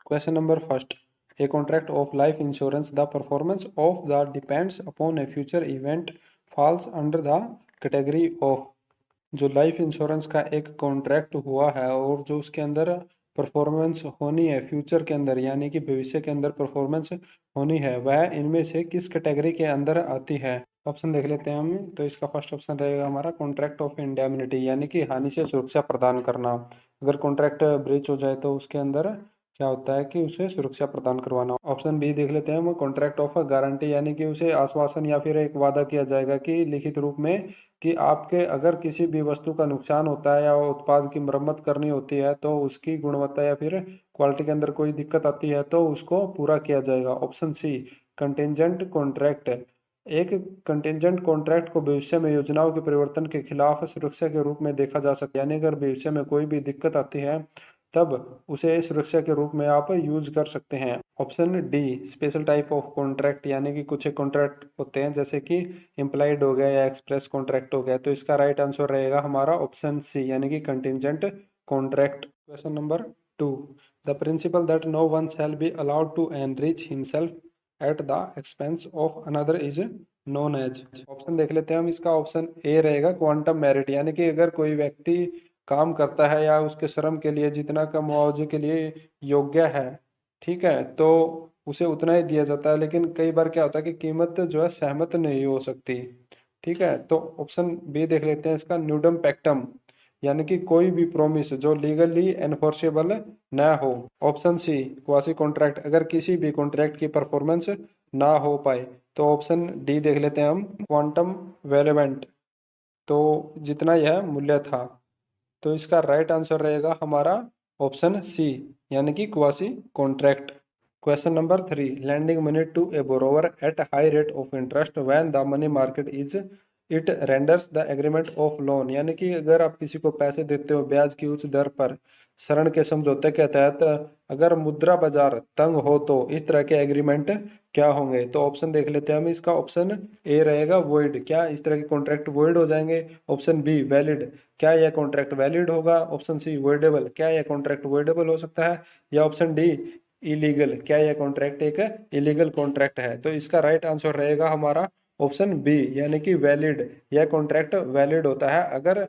Question number first. A contract of life insurance, the performance of the depends upon a future event falls under the category of। जो life insurance का एक contract हुआ है और जो उसके अंदर परफॉर्मेंस होनी है फ्यूचर के अंदर, यानी कि भविष्य के अंदर परफॉर्मेंस होनी है, वह इनमें से किस कैटेगरी के अंदर आती है। ऑप्शन देख लेते हैं हम। तो इसका फर्स्ट ऑप्शन रहेगा हमारा कॉन्ट्रैक्ट ऑफ इंडेमनिटी, यानी कि हानि से सुरक्षा प्रदान करना। अगर कॉन्ट्रैक्ट ब्रीच हो जाए तो उसके अंदर क्या होता है कि उसे सुरक्षा प्रदान करवाना। ऑप्शन बी देख लेते हैं हम, कॉन्ट्रैक्ट ऑफ गारंटी, यानी कि उसे आश्वासन या फिर एक वादा किया जाएगा कि लिखित रूप में कि आपके अगर किसी भी वस्तु का नुकसान होता है या उत्पाद की मरम्मत करनी होती है तो उसकी गुणवत्ता या फिर क्वालिटी के अंदर कोई दिक्कत आती है तो उसको पूरा किया जाएगा। Option C contingent contract. एक कंटिजेंट कॉन्ट्रैक्ट को भविष्य में योजनाओं के परिवर्तन के खिलाफ सुरक्षा के रूप में देखा जा सकता है, यानी अगर भविष्य में कोई भी दिक्कत आती है तब उसे सुरक्षा के रूप में आप यूज कर सकते हैं। Option D special type of contract, यानी कि कुछ कॉन्ट्रैक्ट होते हैं जैसे कि इम्प्लाइड हो गया या एक्सप्रेस कॉन्ट्रैक्ट हो गया। तो इसका राइट आंसर रहेगा हमारा ऑप्शन सी, यानी कि contingent contract. Question number 2। The principle that no one shall be allowed to enrich himself at the expense of another is known as. Option देख लेते हैं हम। इसका ऑप्शन ए रहेगा क्वांटम मेरिट, यानी कि अगर कोई व्यक्ति काम करता है या उसके श्रम के लिए जितना का मुआवजे के लिए योग्य है, ठीक है, तो उसे उतना ही दिया जाता है। लेकिन कई बार क्या होता है कि कीमत जो है सहमत नहीं हो सकती, ठीक है। तो ऑप्शन बी देख लेते हैं इसका न्यूडम पैक्टम, यानी कि कोई भी प्रोमिस जो लीगली एनफोर्सेबल न हो। ऑप्शन सी क्वासी कॉन्ट्रैक्ट, अगर किसी भी कॉन्ट्रैक्ट की परफॉर्मेंस ना हो पाए। तो ऑप्शन डी देख लेते हैं हम क्वांटम वेलेवेंट, तो जितना यह मूल्य था। तो इसका राइट आंसर रहेगा हमारा ऑप्शन सी, यानी कि quasi contract. Question number 3। Landing money to a borrower at high rate of interest when the money market is it renders the agreement of loan, यानी कि अगर आप किसी को पैसे देते हो ब्याज की उच्च दर पर ऋण के समझौते के तहत, अगर मुद्रा बाजार तंग हो तो इस तरह के एग्रीमेंट क्या होंगे। तो ऑप्शन देख लेते हैं हम। इसका ऑप्शन ए रहेगा वॉइड, क्या इस तरह के कॉन्ट्रैक्ट वॉइड हो जाएंगे। ऑप्शन बी वैलिड, क्या यह कॉन्ट्रैक्ट वैलिड होगा। ऑप्शन सी वॉइडेबल, क्या यह कॉन्ट्रैक्ट वॉइडेबल हो सकता है। या ऑप्शन डी इलीगल, क्या यह कॉन्ट्रैक्ट एक इलीगल कॉन्ट्रैक्ट है। तो इसका राइट आंसर रहेगा हमारा ऑप्शन बी, यानी कि वैलिड। यह कॉन्ट्रैक्ट वैलिड होता है अगर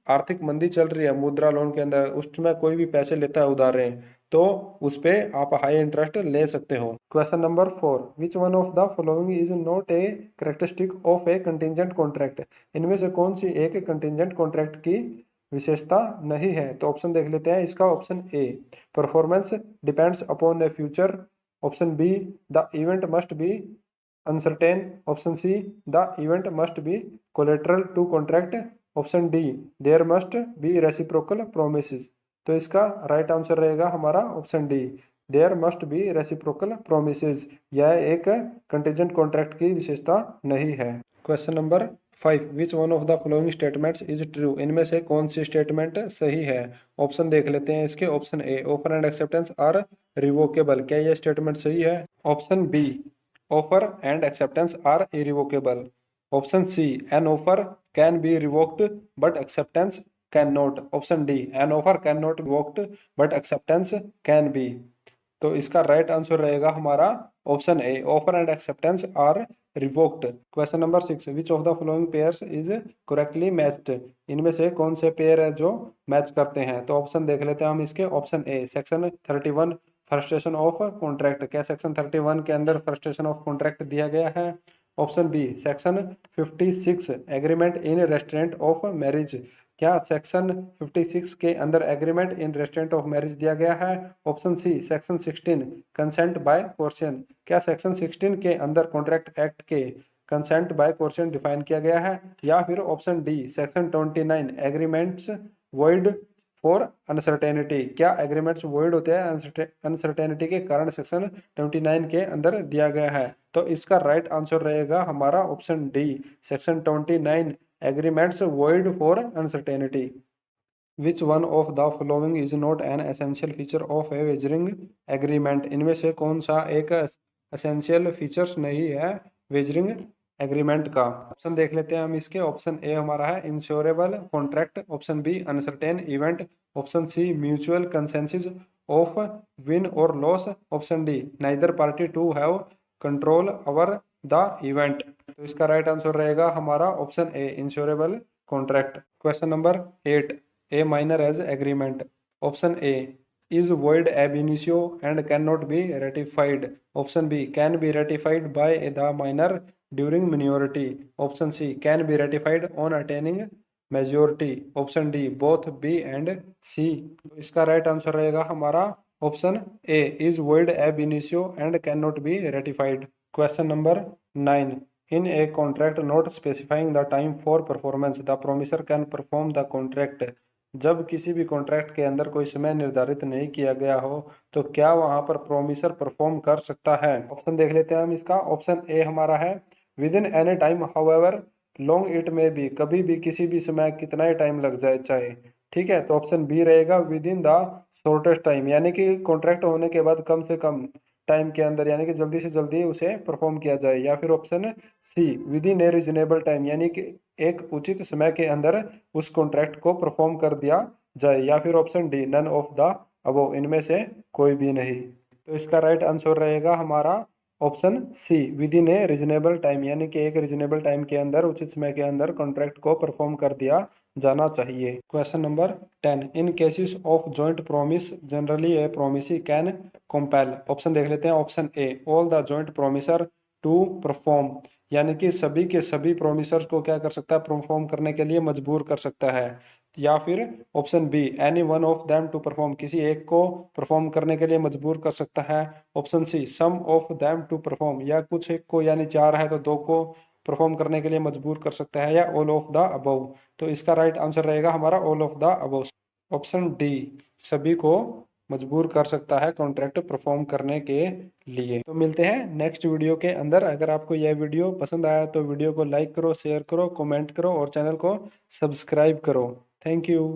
आर्थिक मंदी चल रही है, मुद्रा लोन के अंदर उसमें कोई भी पैसे लेता है उधार रहे, तो उस पे आप हाई इंटरेस्ट ले सकते हो। Question number 4। Which one of the following is not a characteristic of A contingent contract, इनमें से कौन सी एक कंटिजेंट कॉन्ट्रैक्ट की विशेषता नहीं है। तो ऑप्शन देख लेते हैं। इसका option A performance depends upon a future. Option B the event must be uncertain. Option C the event must be collateral to contract. Option D there must be reciprocal promises. तो इसका right answer रहेगा हमारा option D, there must be reciprocal promises. यह एक contingent contract की विशेषता नहीं है। Question number 5। Which one of the following statements is true, इनमें से कौन सी स्टेटमेंट सही है। ऑप्शन देख लेते हैं इसके। Option A offer and acceptance are revocable, क्या यह स्टेटमेंट सही है। Option B offer and acceptance are irrevocable. Option C an offer can be revoked but acceptance can not. Option D an offer can not revoked but acceptance can be. तो इसका right answer रहेगा हमारा option A offer and acceptance are revoked. Question number 6। Which of the following pairs is correctly matched, इनमें से कौन से pair है जो मैच करते हैं। तो ऑप्शन देख लेते हैं हम इसके। Option A section 31 frustration of contract, क्या सेक्शन 31 के अंदर फ्रस्ट्रेशन ऑफ कॉन्ट्रैक्ट दिया गया है। Option B section 56 agreement in restraint of marriage, क्या सेक्शन 56 के अंदर agreement in restraint of marriage दिया गया है। Option C section 16 consent by coercion, क्या सेक्शन 16 के अंदर कॉन्ट्रैक्ट एक्ट के कंसेंट बाय कोर्शन डिफाइन किया गया है। या फिर option D section 29 agreements void for uncertainty, क्या एग्रीमेंट्स वॉइड होते हैं अनसर्टेनिटी के कारण सेक्शन 29 के अंदर दिया गया है। तो इसका राइट आंसर रहेगा हमारा option D section 29 agreements void for uncertainty. Which one of the following is not an essential feature of A wagering agreement, इनमें से कौन सा एक एसेंशियल फीचर्स नहीं है वेजरिंग एग्रीमेंट का। ऑप्शन देख लेते हैं हम इसके। ऑप्शन ए हमारा है insurable contract. Option B uncertain event. Option C mutual consensus. of win or loss. Option D, neither party to have control over the event. तो इसका राइट आंसर रहेगा हमारा option A, insurable contract. Question number 8, a minor age agreement. Option A is void ab initio and cannot be ratified. Option B, can be ratified by the minor during minority. Option C, can be ratified on attaining majority. Option D, both B and C. इसका right answer रहेगा हमारा option A, is void ab initio and cannot be ratified. Question number 9, in a contract not specifying the time for performance, the promisor can perform the contract. जब किसी भी contract के अंदर कोई समय निर्धारित नहीं किया गया हो तो क्या वहां पर प्रोमिसर परफॉर्म कर सकता है? ऑप्शन देख लेते हैं हम इसका। ऑप्शन ए हमारा है with in any time however long it में बी, कभी भी किसी भी समय कितना ही टाइम लग जाए चाहे, ठीक है। तो ऑप्शन बी रहेगा with in the shortest time, यानी कि कॉन्ट्रैक्ट होने के बाद कम से कम टाइम के अंदर, यानी कि जल्दी से जल्दी उसे परफॉर्म किया जाए। या फिर option C within a reasonable time, यानी कि एक उचित समय के अंदर उस कॉन्ट्रैक्ट को परफॉर्म कर दिया जाए। या फिर option D none of the above, इनमें से कोई भी नहीं। तो इसका राइट आंसर रहेगा हमारा option C within a reasonable time, यानी कि एक रीजनेबल टाइम के अंदर, उचित समय के अंदर कॉन्ट्रैक्ट को परफॉर्म कर दिया जाना चाहिए। Question number 10, in cases of joint promise generally a promisee can compel. Option देख लेते हैं। Option A all the joint promisor to perform, यानी कि सभी के सभी प्रोमिसर्स को क्या कर सकता है, परफॉर्म करने के लिए मजबूर कर सकता है। या फिर option B any one of them to perform, किसी एक को परफॉर्म करने के लिए मजबूर कर सकता है। Option C some of them to perform, या कुछ एक को, यानी चार है तो दो को परफॉर्म करने के लिए मजबूर कर सकता है। या ऑल ऑफ द अबव। तो इसका राइट आंसर रहेगा हमारा all of the above, option D सभी को मजबूर कर सकता है कॉन्ट्रैक्ट परफॉर्म करने के लिए। तो मिलते हैं नेक्स्ट वीडियो के अंदर। अगर आपको यह वीडियो पसंद आया तो वीडियो को लाइक करो, शेयर करो, कमेंट करो और चैनल को सब्सक्राइब करो। Thank you.